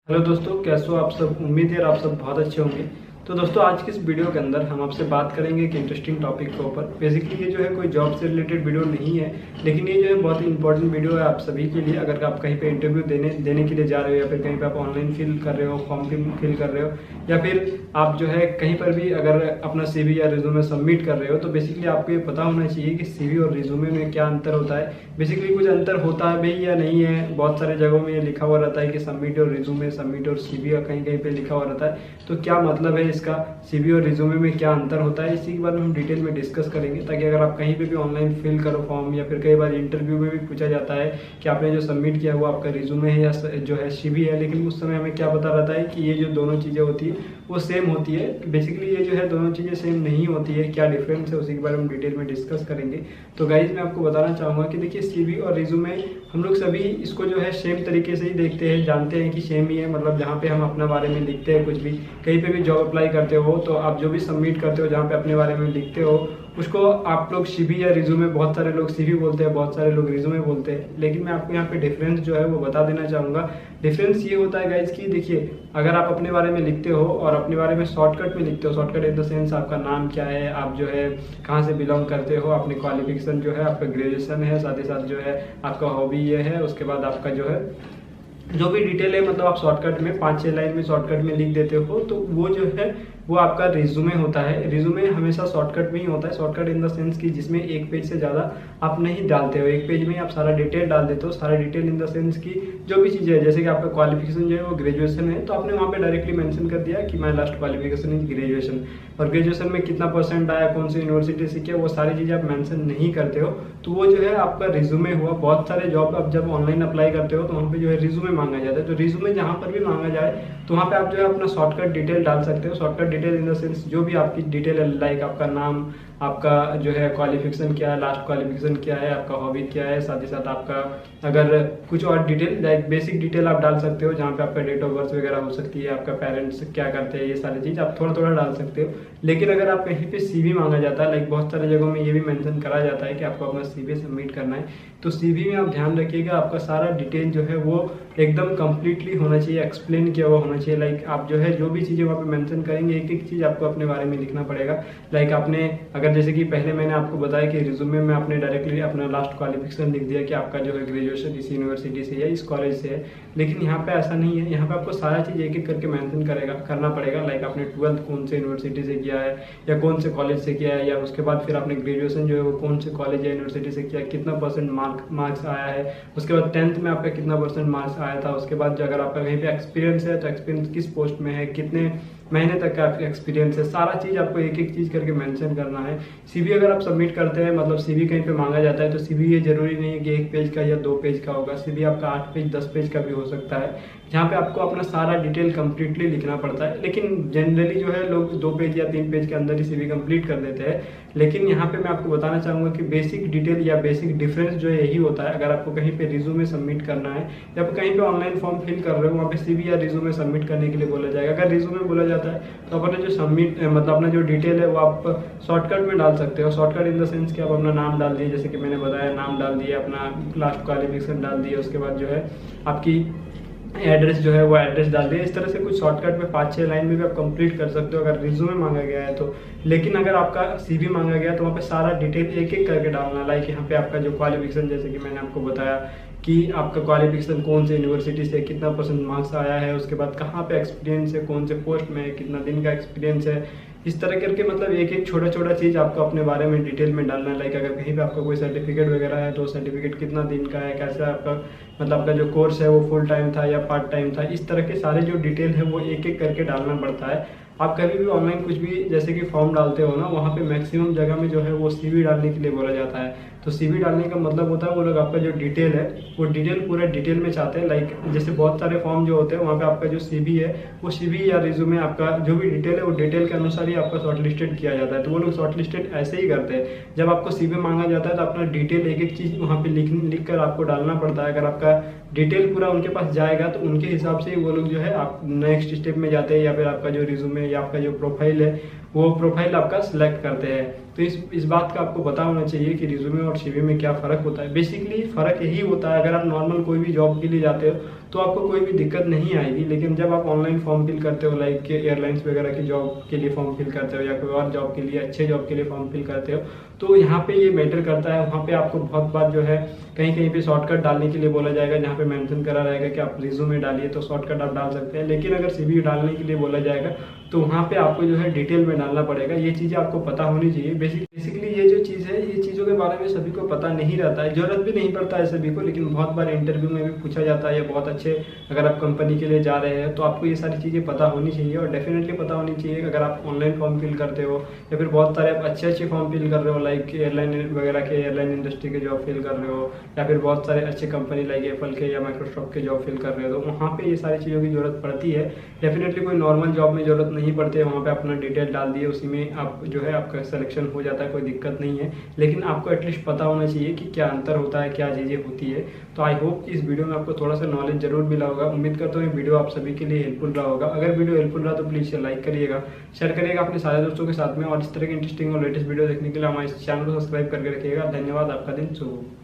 Hello दोस्तों, कैसे हो आप सब। उम्मीद है आप सब बहुत अच्छे होंगे। तो दोस्तों, आज की इस वीडियो के अंदर हम आपसे बात करेंगे एक इंटरेस्टिंग टॉपिक के ऊपर। बेसिकली ये जो है कोई जॉब से रिलेटेड वीडियो नहीं है, लेकिन ये जो है बहुत ही इंपॉर्टेंट वीडियो है आप सभी के लिए। अगर आप कहीं पे इंटरव्यू देने के लिए जा रहे हो, या फिर कहीं पे आप ऑनलाइन फिल कर रहे हो, फॉर्म फिल कर रहे हो, या फिर आप जो है कहीं पर भी अगर अपना CV या रिज्यूमे सबमिट कर रहे हो, तो बेसिकली आपको ये पता होना चाहिए कि CV और रिज्यूमे में क्या अंतर होता है। बेसिकली कुछ अंतर होता है भाई या नहीं है। बहुत सारे जगहों में ये लिखा हुआ रहता है कि सबमिट और रिज्यूमे, सबमिट और CV, या कहीं कहीं पे लिखा हुआ रहता है। तो क्या मतलब है इसका, CV और रिज्यूमे में क्या अंतर होता है, इसी के बारे में हम डिटेल में डिस्कस करेंगे। ताकि अगर आप कहीं पे भी ऑनलाइन फिल करो फॉर्म, या फिर कई बार इंटरव्यू में भी पूछा जाता है कि आपने जो सबमिट किया वो आपका रिज्यूमे है या जो है CV है, लेकिन उस समय हमें क्या पता रहता है कि ये जो दोनों चीज़ें होती है वो सेम होती है। बेसिकली ये जो है दोनों चीज़ें सेम नहीं होती है। क्या डिफरेंस है उसी के बारे में डिटेल में डिस्कस करेंगे। तो गाइज मैं आपको बताना चाहूँगा कि देखिए, CV और रिज्यूमे हम लोग सभी इसको जो है सेम तरीके से ही देखते हैं, जानते हैं कि सेम ही है। मतलब जहाँ पे हम अपने बारे में लिखते हैं कुछ भी, कहीं पे भी जॉब अप्लाई करते हो तो आप जो भी सबमिट करते हो जहाँ पे अपने बारे में लिखते हो, उसको आप लोग CV या रिज्यूमे, बहुत सारे लोग CV बोलते हैं, बहुत सारे लोग रिज्यूमे बोलते हैं। लेकिन मैं आपको यहाँ पे डिफरेंस जो है वो बता देना चाहूँगा। डिफरेंस ये होता है गाइज कि देखिए, अगर आप अपने बारे में लिखते हो और अपने बारे में शॉर्टकट में लिखते हो, शॉर्टकट इन द सेंस आपका नाम क्या है, आप जो है कहाँ से बिलोंग करते हो, अपनी क्वालिफिकेशन जो है, आपका ग्रेजुएशन है, साथ ही साथ जो है आपका हॉबी ये है, उसके बाद आपका जो है जो भी डिटेल है, मतलब आप शॉर्टकट में 5-6 लाइन में शॉर्टकट में लिख देते हो, तो वो जो है वो आपका रिज्यूमे होता है। रिज्यूमे हमेशा शॉर्टकट में ही होता है। शॉर्टकट इन द सेंस कि जिसमें एक पेज से ज़्यादा आप नहीं डालते हो, एक पेज में आप सारा डिटेल डाल देते हो। सारा डिटेल इन द सेंस कि जो भी चीज़ें है, जैसे कि आपका क्वालिफिकेशन जो है वो ग्रेजुएशन है, तो आपने वहाँ पे डायरेक्टली मेंशन कर दिया कि my last qualification is graduation, और ग्रेजुएशन में कितना % आया, कौन सी यूनिवर्सिटी से किया, वो सारी चीज़ें आप मेंशन नहीं करते हो। तो वो जो है आपका रिज्यूमे हुआ। बहुत सारे जॉब आप जब ऑनलाइन अप्लाई करते हो तो वहाँ पे जो है रिज्यूमे मांगा जाता है। तो रिज्यूमे जहाँ पर भी मांगा जाए तो वहाँ पे आप जो है अपना शॉर्टकट डिटेल डाल सकते हो। Shortcut detail in the sense जो भी आपकी डिटेल है, लाइक आपका नाम, आपका जो है क्वालिफिकेशन क्या है, लास्ट क्वालिफिकेशन क्या है, आपका हॉबी क्या है, साथ ही साथ आपका अगर कुछ और डिटेल लाइक बेसिक डिटेल आप डाल सकते हो, जहाँ पे आपका डेट ऑफ बर्थ वगैरह हो सकती है, आपका पेरेंट्स क्या करते हैं, ये सारी चीज़ आप थोड़ा थोड़ा डाल सकते हो। लेकिन अगर आप कहीं पे CV मांगा जाता है, लाइक बहुत सारे जगहों में ये भी मेंशन करा जाता है कि आपको अपना CV सबमिट करना है, तो CV में आप ध्यान रखिएगा आपका सारा डिटेल जो है वो एकदम कंप्लीटली होना चाहिए, एक्सप्लेन किया हुआ होना चाहिए। लाइक आप जो है जो भी चीज़ें वहाँ पे मेंशन करेंगे, एक एक चीज़ आपको अपने बारे में लिखना पड़ेगा। लाइक आपने अगर जैसे कि पहले मैंने आपको बताया कि रिज्यूमे में आपने डायरेक्टली अपना लास्ट क्वालिफिकेशन लिख दिया कि आपका जो है ग्रेजुएशन इस यूनिवर्सिटी से या इस कॉलेज से है, लेकिन यहाँ पे ऐसा नहीं है। यहाँ पे आपको सारा चीज़ एक एक करके मेंशन करना पड़ेगा। लाइक आपने 12th कौन से यूनिवर्सिटी से किया है, या कौन से कॉलेज से किया है, या उसके बाद फिर आपने ग्रेजुएशन जो है वो कौन से कॉलेज या यूनिवर्सिटी से किया, कितना % मार्क्स आया है, उसके बाद 10th में आपका कितना % मार्क्स आया था, उसके बाद जो अगर आपका कहीं पे एक्सपीरियंस है तो एक्सपीरियंस किस पोस्ट में है, कितने महीने तक का एक्सपीरियंस है, सारा चीज़ आपको एक एक चीज़ करके मेंशन करना है। CV अगर आप सबमिट करते हैं, मतलब CV कहीं पे मांगा जाता है, तो CV ये जरूरी नहीं है कि 1 पेज का या 2 पेज का होगा। CV आपका 8 पेज 10 पेज का भी हो सकता है, जहाँ पे आपको अपना सारा डिटेल कंप्लीटली लिखना पड़ता है। लेकिन जनरली जो है लोग 2 पेज या 3 पेज के अंदर ही CV कंप्लीट कर देते हैं। लेकिन यहाँ पे मैं आपको बताना चाहूँगा कि बेसिक डिटेल या बेसिक डिफरेंस जो है यही होता है। अगर आपको कहीं पे रिज्यूमे सबमिट करना है, या आप कहीं पे ऑनलाइन फॉर्म फिल कर रहे हो, वहाँ पे CV या रिज्यूमे सबमिट करने के लिए बोला जाएगा। अगर रिज्यूमे बोला जाता है तो अपना जो सबमिट मतलब अपना जो डिटेल है वो आप शॉर्टकट में डाल सकते हो। शॉर्टकट इन द सेंस कि आप अपना नाम डाल दिए, जैसे कि मैंने बताया, नाम डाल दिए, अपना लास्ट क्वालिफिकेशन डाल दिए, उसके बाद जो है आपकी एड्रेस जो है वो एड्रेस डाल दिया। इस तरह से कुछ शॉर्टकट में 5-6 लाइन में भी आप कंप्लीट कर सकते हो अगर रिज्यूमे मांगा गया है तो। लेकिन अगर आपका CV मांगा गया तो वहाँ पे सारा डिटेल एक एक करके डालना। लाइक यहाँ पे आपका जो क्वालिफिकेशन, जैसे कि मैंने आपको बताया कि आपका क्वालिफिकेशन कौन से यूनिवर्सिटी से, कितना % मार्क्स आया है, उसके बाद कहाँ पे एक्सपीरियंस है, कौन से पोस्ट में है, कितना दिन का एक्सपीरियंस है, इस तरह करके मतलब एक एक छोटा छोटा चीज़ आपको अपने बारे में डिटेल में डालना है। लाइक अगर कहीं पे आपका कोई सर्टिफिकेट वगैरह है तो सर्टिफिकेट कितना दिन का है, कैसा आपका मतलब आपका जो कोर्स है वो फुल टाइम था या पार्ट टाइम था, इस तरह के सारे जो डिटेल है वो एक एक करके डालना पड़ता है। आप कभी भी ऑनलाइन कुछ भी जैसे कि फॉर्म डालते हो ना, वहाँ पे मैक्सिमम जगह में जो है वो CV डालने के लिए बोला जाता है। तो CV डालने का मतलब होता है वो लोग आपका जो डिटेल है वो डिटेल पूरा डिटेल में चाहते हैं। लाइक जैसे बहुत सारे फॉर्म जो होते हैं वहाँ पे आपका जो CV है वो CV या रिज्यूमे, आपका जो भी डिटेल है वो डिटेल के अनुसार ही आपका शॉर्टलिस्टेड किया जाता है। तो वो लोग शॉर्टलिस्टेड ऐसे ही करते हैं। जब आपको CV मांगा जाता है तो अपना डिटेल एक एक चीज़ वहाँ पे लिख कर आपको डालना पड़ता है। अगर आपका डिटेल पूरा उनके पास जाएगा तो उनके हिसाब से वो लोग जो है आप नेक्स्ट स्टेप में जाते हैं, या फिर आपका जो रिज्यूमे या आपका जो प्रोफाइल है वो प्रोफाइल आपका सिलेक्ट करते हैं। तो इस बात का आपको पता होना चाहिए कि रिज्यूमे और CV में क्या फ़र्क होता है। बेसिकली फ़र्क यही होता है, अगर आप नॉर्मल कोई भी जॉब के लिए जाते हो तो आपको कोई भी दिक्कत नहीं आएगी। लेकिन जब आप ऑनलाइन फॉर्म फिल करते हो, लाइक एयरलाइंस वगैरह की जॉब के लिए फॉर्म फिल करते हो या कोई और जॉब के लिए, अच्छे जॉब के लिए फॉर्म फिल करते हो, तो यहाँ पे ये मैटर करता है। वहाँ पे आपको बहुत बार जो है कहीं कहीं पे शॉर्टकट डालने के लिए बोला जाएगा, जहाँ पे मेंशन करा रहेगा कि आप रिज्यूमे डालिए, तो शॉर्टकट आप डाल सकते हैं। लेकिन अगर सीवी डालने के लिए बोला जाएगा तो वहाँ पे आपको जो है डिटेल में डालना पड़ेगा। ये चीज़ें आपको पता होनी चाहिए। बेसिकली ये जो चीज़ है, ये चीज़ों के बारे में सभी को पता नहीं रहता है, जरूरत भी नहीं पड़ता है सभी को, लेकिन बहुत बार इंटरव्यू में भी पूछा जाता है। या बहुत अच्छे अगर आप कंपनी के लिए जा रहे हैं तो आपको ये सारी चीज़ें पता होनी चाहिए, और डेफिनेटली पता होनी चाहिए। अगर आप ऑनलाइन फॉर्म फिल करते हो या फिर बहुत सारे आप अच्छे फॉर्म फिल कर रहे हो, लाइक एयरलाइन वगैरह के, एयरलाइन इंडस्ट्री के जॉब फिल कर रहे हो, या फिर बहुत सारे अच्छे कंपनी लाइक एप्पल के या माइक्रोसॉफ्ट के जॉब फिल कर रहे हो, तो वहाँ पे ये सारी चीज़ों की जरूरत पड़ती है। डेफिनेटली कोई नॉर्मल जॉब में जरूरत नहीं पड़ती है। वहाँ पे अपना डिटेल डाल दिए, उसी में आप जो है आपका सिलेक्शन हो जाता है, कोई दिक्कत नहीं है। लेकिन आपको एटलीस्ट पता होना चाहिए कि क्या अंतर होता है, क्या चीज़ें होती है। तो आई होप इस वीडियो में आपको थोड़ा सा नॉलेज जरूर मिला होगा। उम्मीद करता हूँ ये वीडियो आप सभी के लिए हेल्पफुल रहा होगा। अगर वीडियो हेल्पफुल रहा तो प्लीज़ लाइक करिएगा, शेयर करिएगा अपने सारे दोस्तों के साथ में, और इस तरह की इंटरेस्टिंग और लेटेस्ट वीडियो देखने के लिए हमारे इस चैनल को सब्सक्राइब करके रखिएगा। धन्यवाद, आपका दिन शुभ हो।